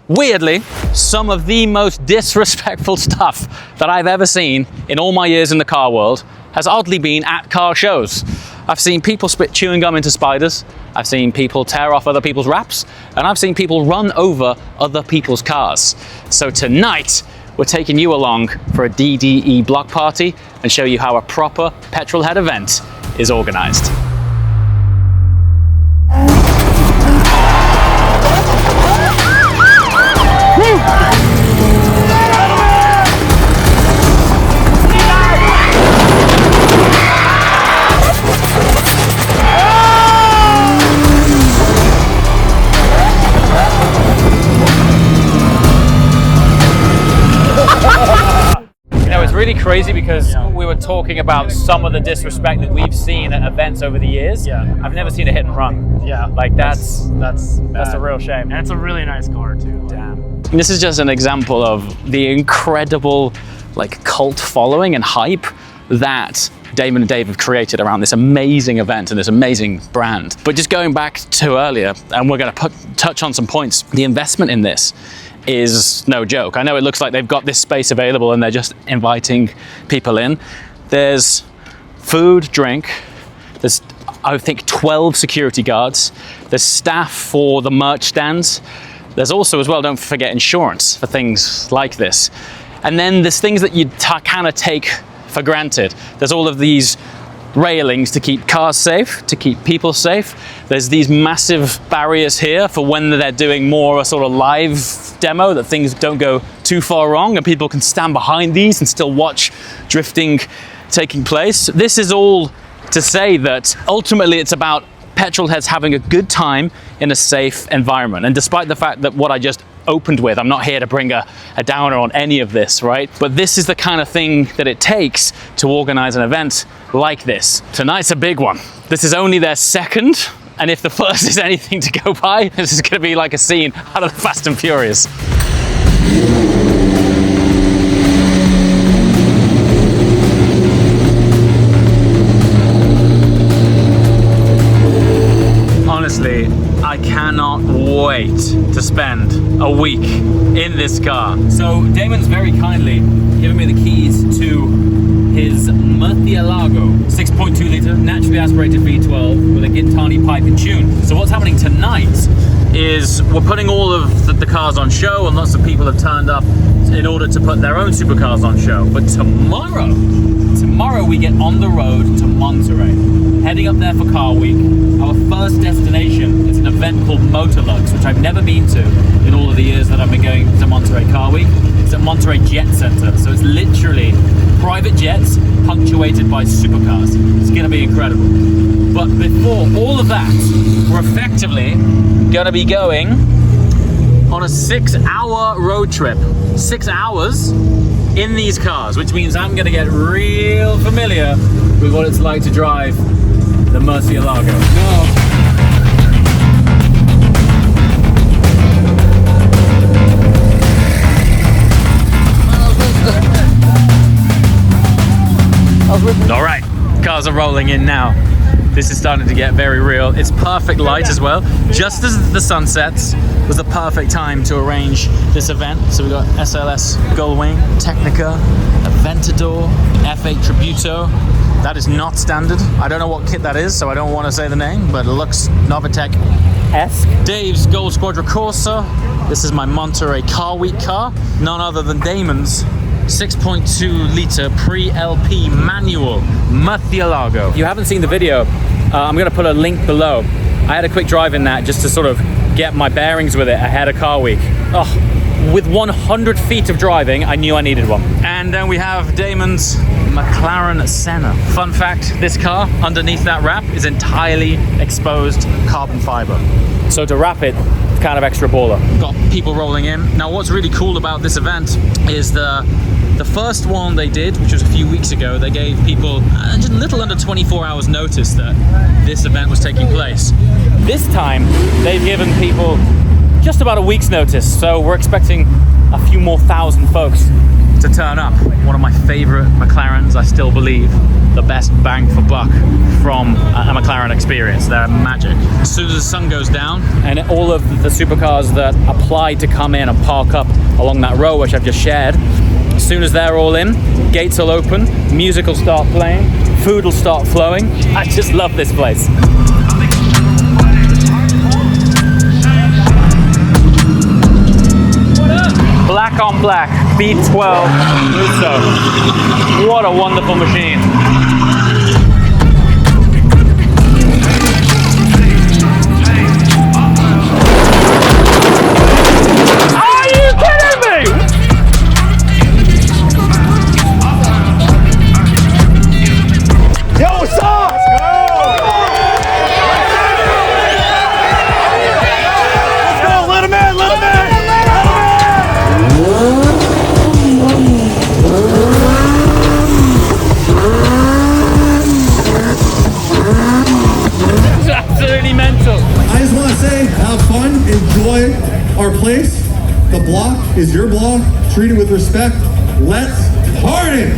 Weirdly, some of the most disrespectful stuff that I've ever seen in all my years in the car world has oddly been at car shows. I've seen people spit chewing gum into spiders, I've seen people tear off other people's wraps, and I've seen people run over other people's cars. So tonight, we're taking you along for a DDE block party and show you how a proper petrol head event is organized. It's really crazy because we were talking about some of the disrespect that we've seen at events over the years. I've never seen a hit and run. Like that's a real shame. And it's a really nice car too. Damn. This is just an example of the incredible cult following and hype that Damon and Dave have created around this amazing event and this amazing brand. But just going back to earlier, and we're going to touch on some points, the investment in this is no joke. I know it looks like they've got this space available and they're just inviting people in. There's food, drink, there's I think 12 security guards, there's staff for the merch stands, there's also as well, don't forget, insurance for things like this. And then there's things that you kind of take for granted. There's all of these railings to keep cars safe, to keep people safe. There's these massive barriers here for when they're doing more a sort of live demo, that things don't go too far wrong and people can stand behind these and still watch drifting taking place. This is all to say that ultimately it's about petrol heads having a good time in a safe environment. And despite the fact that what I just opened with, I'm not here to bring a downer on any of this, right? But this is the kind of thing that it takes to organize an event like this. Tonight's a big one. This is only their second, and if the first is anything to go by, this is gonna be like a scene out of the Fast and Furious. Honestly, I cannot wait to spend a week in this car. So Damon's very kindly given me the keys to his Murcielago 6.2 litre naturally aspirated V12 with a Gintani pipe and tune. So what's happening tonight is we're putting all of the cars on show, and lots of people have turned up in order to put their own supercars on show. But tomorrow we get on the road to Monterey, heading up there for Car Week. Our first destination is an event called Motorlux, which I've never been to in all of the years that I've been going to Monterey Car Week. It's at Monterey Jet Center, so it's literally private jets punctuated by supercars. It's gonna be incredible. But before all of that, we're effectively gonna be going on a 6-hour road trip. 6 hours in these cars, which means I'm gonna get real familiar with what it's like to drive the Murcielago. All right, cars are rolling in now. This is starting to get very real. It's perfect light as well. Just as the sun sets was the perfect time to arrange this event. So we got SLS Gullwing, Technica, Aventador, F8 Tributo. That is not standard. I don't know what kit that is, so I don't want to say the name, but it looks Novitec-esque. Dave's Gold Squadra Corsa. This is my Monterey Car Week car. None other than Damon's 6.2 litre pre-LP manual Murcielago. If you haven't seen the video, I'm going to put a link below. I had a quick drive in that just to sort of get my bearings with it ahead of Car Week. Oh, with 100 feet of driving, I knew I needed one. And then we have Damon's McLaren Senna. Fun fact, this car, underneath that wrap, is entirely exposed carbon fiber. So to wrap it, it's kind of extra baller. Got people rolling in. Now what's really cool about this event is the first one they did, which was a few weeks ago, they gave people just a little under 24 hours notice that this event was taking place. This time, they've given people just about a week's notice, so we're expecting a few more thousand folks to turn up. One of my favorite McLarens, I still believe the best bang for buck from a McLaren experience. They're magic. As soon as the sun goes down and all of the supercars that apply to come in and park up along that row, which I've just shared, as soon as they're all in, gates will open, music will start playing, food will start flowing. I just love this place. Black on black, B12 Musso. What a wonderful machine. Are you kidding me? Yo, what's up? Let's go, let him in, let him in. It's absolutely mental. I just want to say, have fun, enjoy our place. The block is your block. Treat it with respect. Let's party!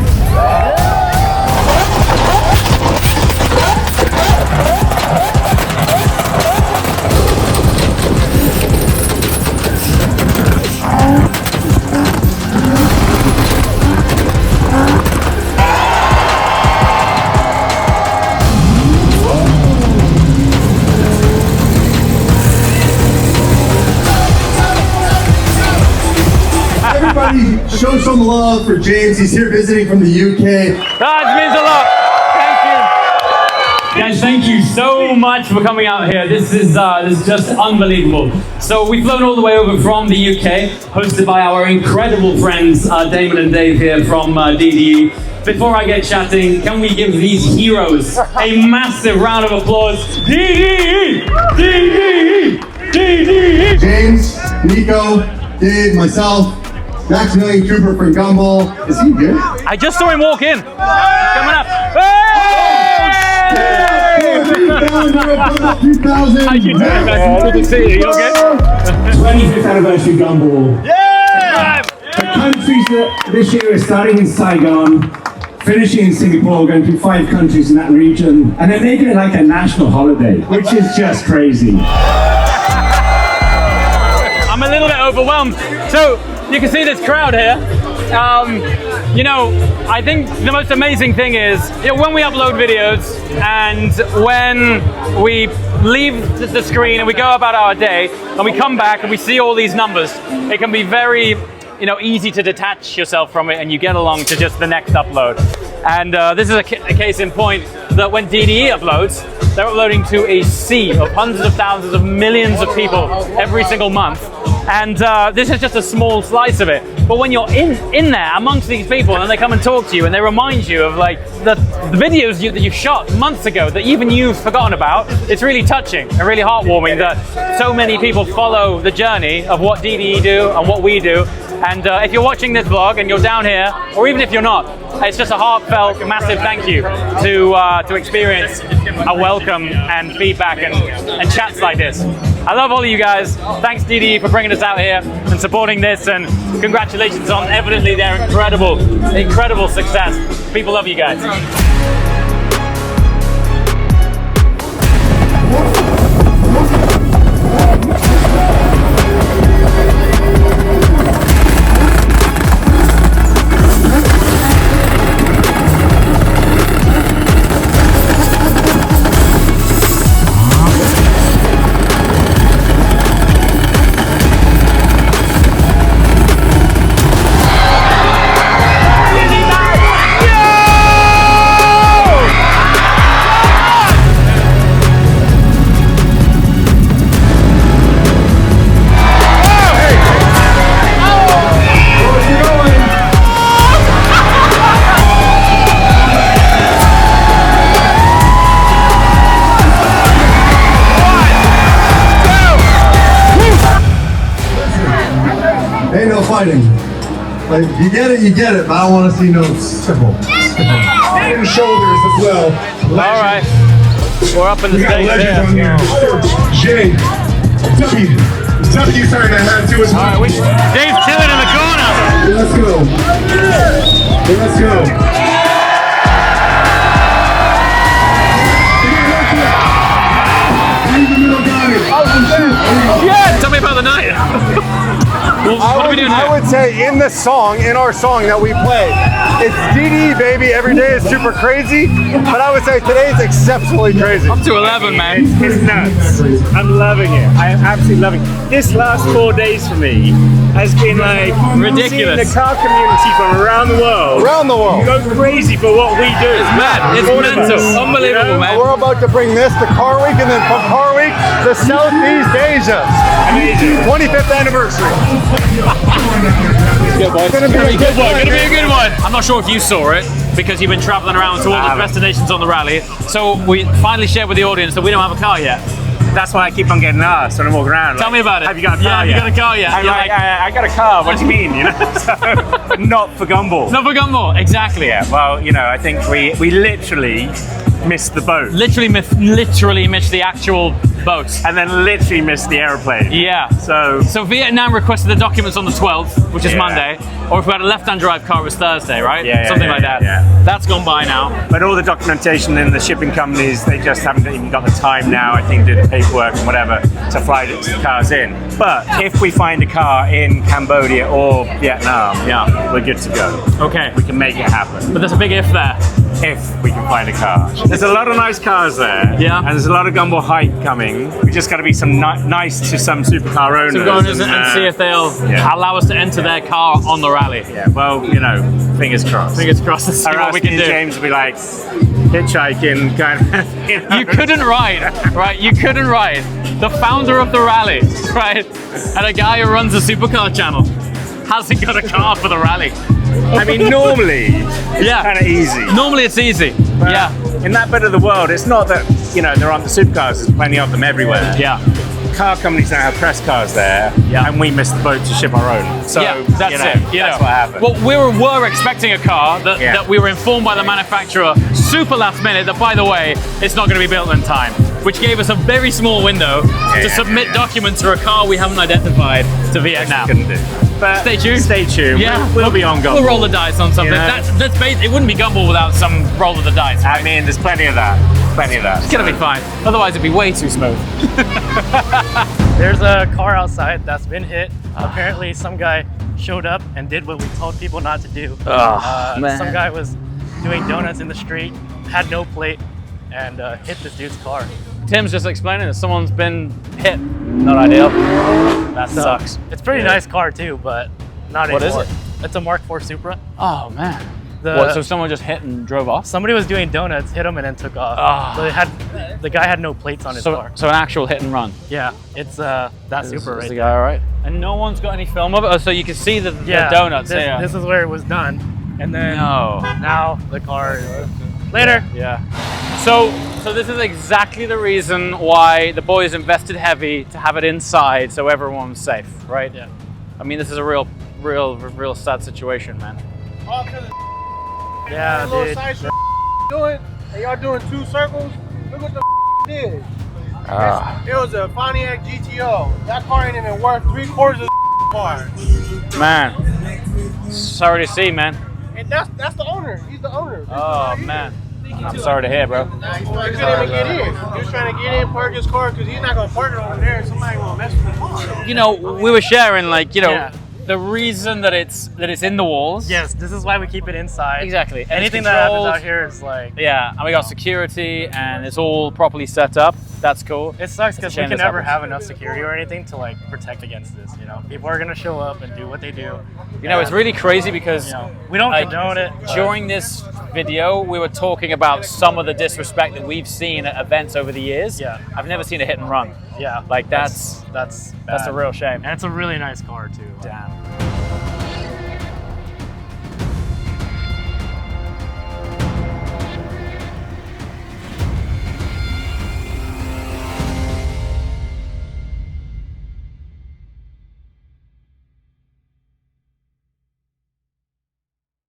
Everybody show some love for James. He's here visiting from the UK. That means a lot. Thank you. Guys, thank you so much for coming out here. This is just unbelievable. So we've flown all the way over from the UK, hosted by our incredible friends, Damon and Dave here from DDE. Before I get chatting, can we give these heroes a massive round of applause? DDE! DDE! DDE! James, Nico, Dave, myself, Maximilian Cooper from Gumball. Is he good? I just saw him walk in. Coming up. Hey! 2000. How you doing, man? Good to see you. You okay? 25th anniversary Gumball. Yeah! The countries that this year are starting in Saigon, finishing in Singapore, going to 5 countries in that region, and they're making it like a national holiday, which is just crazy. I'm a little bit overwhelmed. So you can see this crowd here. You know, I think the most amazing thing is, you know, when we upload videos and when we leave the screen and we go about our day and we come back and we see all these numbers, it can be very, you know, easy to detach yourself from it and you get along to just the next upload. And this is a case in point that when DDE uploads, they're uploading to a sea of hundreds of thousands of millions of people every single month. And this is just a small slice of it. But when you're in there amongst these people and they come and talk to you and they remind you of like the videos that you shot months ago that even you've forgotten about, it's really touching and really heartwarming that so many people follow the journey of what DDE do and what we do. And if you're watching this vlog and you're down here, or even if you're not, it's just a heartfelt, massive thank you to experience a welcome and feedback and chats like this. I love all of you guys. Thanks DDE for bringing us out here and supporting this, and congratulations on evidently their incredible success. People love you guys. Ain't no fighting. Like, you get it, but I don't want to see no stipple. And shoulders as well. All right, we're up in the We got stage legends on there. here. JW starting to have to as well. Dave's chilling in the corner. Let's go. Let's go. Yeah, tell me about the night. What are we doing I here? would say in our song that we play, it's DD, baby. Every day is super crazy, but I would say today is exceptionally crazy. Up to 11, man. It's nuts. I'm loving it. I'm absolutely loving it. This last 4 days for me has been like Ridiculous. seeing the car community from around the world go crazy for what we do. It's mad. It's mental. Unbelievable, man. We're about to bring this to Car Week, and then from Car Week to Southeast Asia. Amazing. 25th anniversary. It's gonna be a good one. Gonna be a good one. I'm not sure if you saw it because you've been traveling around to all the destinations on the rally. So we finally shared with the audience that we don't have a car yet. That's why I keep on getting asked when I'm walking around. Tell me about it. Have you got a car Yeah, yet? have you got a car yet? I'm You're like, like, I got a car. What do you mean? You know, so, but not for Gumball. Not for Gumball. Exactly. Yeah. Well, you know, I think we literally missed the boat, Literally missed the actual boat. and then literally missed the airplane. Yeah. So Vietnam requested the documents on the 12th, which is Yeah. Monday. Or if we had a left-hand drive car, it was Thursday, right? Yeah, Something like that. yeah. That's gone by now. But all the documentation in the shipping companies, they just haven't even got the time now, I think, to do the paperwork and whatever, to fly the cars in. But if we find a car in Cambodia or Vietnam, Yeah. we're good to go. Okay. We can make it happen. But there's a big if there. If we can find a car. There's a lot of nice cars there. Yeah. And there's a lot of Gumball hype coming. We just got to be some nice to some supercar owners. So go on and see if they'll yeah. allow us to enter their car on the rally. Yeah, well, you know, fingers crossed. Fingers crossed to see Or what else we can me and do. James will be like hitchhiking, kind of. You know? You couldn't ride, right? You couldn't ride. The founder of the rally, right? And a guy who runs a supercar channel hasn't got a car for the rally. I mean, normally, it's Yeah. kind of easy. Normally it's easy. But Yeah. In that bit of the world, it's not that, you know, there aren't the supercars, there's plenty of them everywhere. Yeah. Car companies now have press cars there, Yeah. and we missed the boat to ship our own. So, Yeah, that's you know, it. You that's know. what happened. Well, we were expecting a car that we were informed by the manufacturer super last minute that, by the way, it's not going to be built in time, which gave us a very small window to submit documents for a car we haven't identified to Vietnam. Couldn't do. But Stay tuned. Stay tuned. Yeah, We'll be on Gumball. We'll roll the dice on something. You know? That's it wouldn't be Gumball without some roll of the dice. I mean, there's plenty of that. Plenty of that. It's gonna be fine. Otherwise, it'd be way too smooth. There's a car outside that's been hit. Apparently, some guy showed up and did what we told people not to do. man. Some guy was doing donuts in the street, had no plate, and hit this dude's car. Tim's just explaining that someone's been hit. Not ideal. That So, sucks. It's a pretty nice car too, but not What is anymore. it? It's a Mark IV Supra. Oh man. The- What? So someone just hit and drove off? Somebody was doing donuts, hit him, and then took off. Ah. So the guy had no plates on his car. So an actual hit and run. Yeah, it's that Supra right Is the there. guy all right? And no one's got any film of it. Oh, so you can see the donuts this, here. This is where it was done, and then No. now the car is later. Yeah. So this is exactly the reason why the boys invested heavy to have it inside, so everyone's safe, right? Yeah. I mean, this is a real sad situation, man. Yeah, dude. Doing, and y'all doing 2 circles. Look what the did. It was a Pontiac GTO. That car ain't even worth 3/4 of the car. Man, sorry to see, man. And that's the owner. He's the owner. Oh man, I'm sorry to hear, bro. He couldn't even get in. He was trying to get in, park his car, because he's not gonna park it over there, and somebody gonna mess with the car. You know, we were sharing, like, you know, Yeah. the reason that it's in the walls. Yes, this is why we keep it inside. Exactly. And it's Anything that happens controlled. out here is like, Yeah, and we got security, and it's all properly set up. That's cool. it sucks It's a because shame we can this never happens. have enough security or anything to like protect against this. You know, people are gonna show up and do what they do. You know, it's really crazy because You know, we don't like, condone it. but during this video, we were talking about some of the disrespect that we've seen at events over the years. Yeah. I've never seen a hit and run. yeah, Like that's that's a bad. real shame. And it's a really nice car too. Damn.